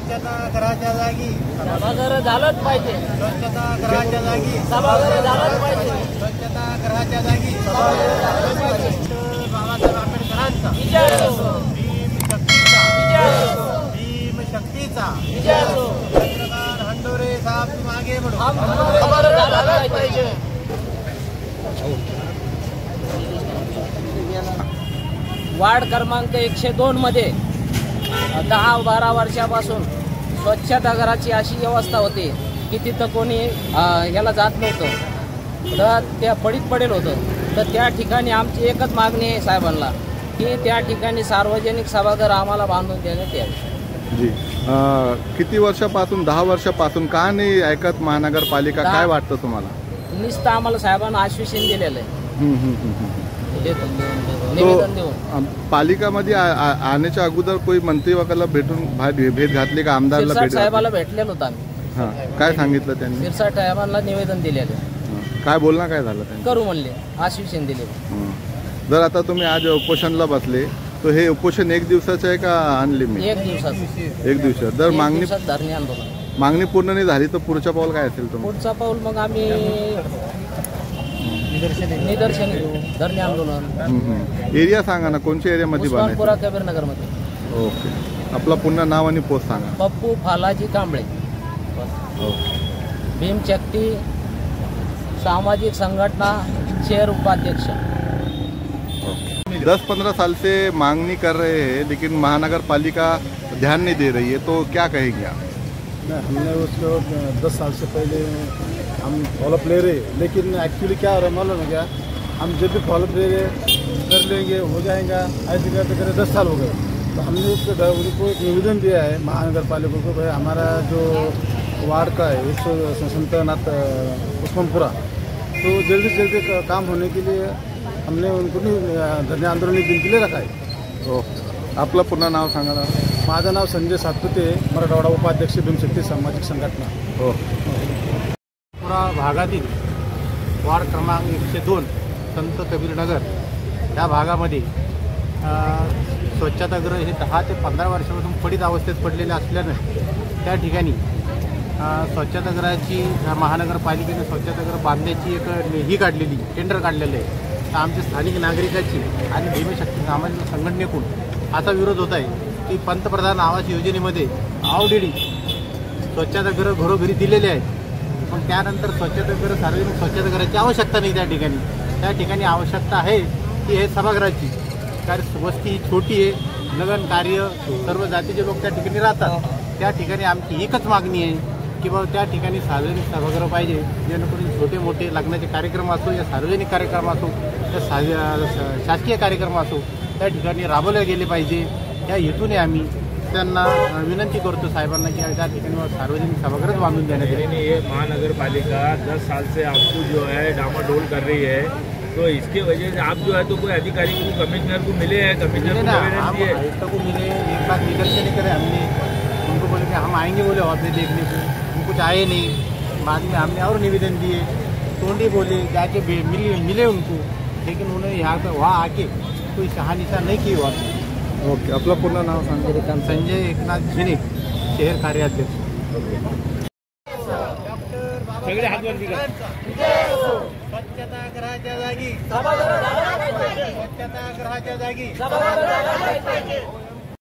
स्वच्छता घराच्या जागी सभागृह झालंच पाहिजे. स्वच्छता घराच्या जागी सभागृह झालंच पाहिजे. स्वच्छता घराच्या जागी सभागृह झालंच पाहिजे. बाबासाहेब आंबेडकरांचा विजय असो. भीम शक्तीचा विजय असो. भीम शक्तीचा विजय असो. चंद्रकांत हंडोरे साहब तुम आगे बढ़ो. सभागृह झालंच पाहिजे. वार्ड क्रमांक 102 मध्ये 10-12 वर्षापासून स्वच्छतागृहाची अशी व्यवस्था होती की तिथं कोणी याला जात नव्हतं, तर त्या पडीत पडेल होतं. तर त्या ठिकाणी आमची एकच मागणी आहे साहेबांना की त्या ठिकाणी सार्वजनिक सभागृह आम्हाला बांधून देण्यात यावे. जी किती वर्षापासून 10 वर्षापासून का नाही ऐकत महानगरपालिका? काय वाटतं तुम्हाला? नुसतं आम्हाला साहेबांना आश्वासन दिलेलं आहे. निवेदन देऊन पालिकामध्ये आण्याच्या अगोदर कोई मंत्री वगैरे भेटून भेट घातली का? आमदारला शिरसाट साहेबाला भेटलेलो होतो आम्ही. हां, काय सांगितलं त्यांनी? शिरसाट साहेबांना निवेदन दिलेलं. काय बोलणं काय झालं त्यांनी? करू म्हणले, आश्वासन दिले. जर आता तुम्ही आज उपोषणला बसले तर हे उपोषण 1 दिवसाचं आहे का अनलिमिटेड? 1 दिवसाचं. 1 दिवसात. जर धरणे आंदोलन मागणी पूर्ण नाही झाली तर पुढचा पाऊल काय असेल तुम्ही? पुढचा पाऊल मग आम्ही निदर्शन घेऊ, धरणे आंदोलन. एरिया सांगा ना, कोणत्या एरियामध्ये उस्मानपुरा कबीर नगर मध्ये. ओके. आपला पुन्हा नाव आणि पोस्ट सांगा. पप्पू फालाजी कांबळे, भीम शक्ती सामाजिक संगठना शेयर उपाध्यक्ष. 10-15 साल से मांगनी कर रहे हैं लेकिन महानगरपालिका ध्यान नहीं दे रही है, तो क्या कहेंगे आप? हमने उसको 10 साल से पहले हम फॉलोअप ले रहे, लेकिन एक्चुअली क्या हो रहा है मालूम है क्या? हम जब भी फॉलोअप ले रहे कर लेंगे, हो जाएगा, ऐसे करते करते 10 साल हो गए. तो हमने उनको एक निवेदन दिया है महानगरपालिका को, भाई हमारा जो वार्ड का है 157 उस्मानपुरा, तो जल्दी से जल्दी काम होने के लिए हमने उनको धरणे आंदोलन एक दिन के लिए रखा है. आपलं पुन्हा नाव सांगा ना. माझं नाव संजय सातपुते, मराठवाडा उपाध्यक्ष भीमशक्ती सामाजिक संघटना. हो. पुरा भागातील वार्ड क्रमांक 102 संत कबीर नगर या भागामध्ये स्वच्छतागृह हे 10 ते 15 वर्षापासून पडीत अवस्थेत पडलेले असल्यानं त्या ठिकाणी स्वच्छतागृहाची महानगरपालिकेने स्वच्छतागृह बांधण्याची एक ही काढलेली, टेंडर काढलेलं आहे. तर आमच्या स्थानिक नागरिकाची आणि भीमशक्ती सामाजिक संघटनेकडून असा विरोध होत आहे की पंतप्रधान आवास योजनेमध्ये ऑलरेडी स्वच्छतागृह घरोघरी दिलेले आहेत, पण त्यानंतर स्वच्छतागृह सार्वजनिक स्वच्छतागृहाची आवश्यकता नाही. त्या ठिकाणी आवश्यकता आहे की हे सभागृहाची, कारण वस्ती ही छोटी आहे, लग्न कार्य सर्व जातीचे लोक त्या ठिकाणी राहतात. त्या ठिकाणी आमची एकच मागणी आहे की बाबा त्या ठिकाणी सार्वजनिक सभागृह पाहिजे, जेणेकरून छोटे मोठे लग्नाचे कार्यक्रम असो या सार्वजनिक कार्यक्रम असो या शासकीय कार्यक्रम असो त्या ठिकाणी राबवले गेले पाहिजे. या हेतूने आम्ही त्यांना विनंती करतो साहेबांना की त्या ठिकाणी सार्वजनिक सभागृह बांधून देण्यात येईल. ये महानगरपालिका 10 साल से आपको जो है डामाडोल कर रही है, तो इसके वजह से आप जो है तो कोई अधिकारी को, कमिश्नर को मिले हैं? कमिश्नर आयुक्त को मिले, एक बार निदर्शन करे हमने, उनको बोले कि हम आएंगे, बोले ऑफिस देखने को, हम कुछ आए नहीं. बाद में हमने और निवेदन दिए, टोंडी बोले जाके मिले उनको, लेकिन उन्होंने यहाँ पर वहाँ आके कोई शहानिशा नहीं की. वहाँ ओके. आपलं पुन्हा नाव सांगा. संजय एकनाथ झिने, शहर कार्याध्यक्ष. सगळे हात वरती करा. स्वच्छता घराच्या जागी, सभागृह झालंच पाहिजे. स्वच्छता घराच्या जागी. सभागृह झालंच पाहिजे.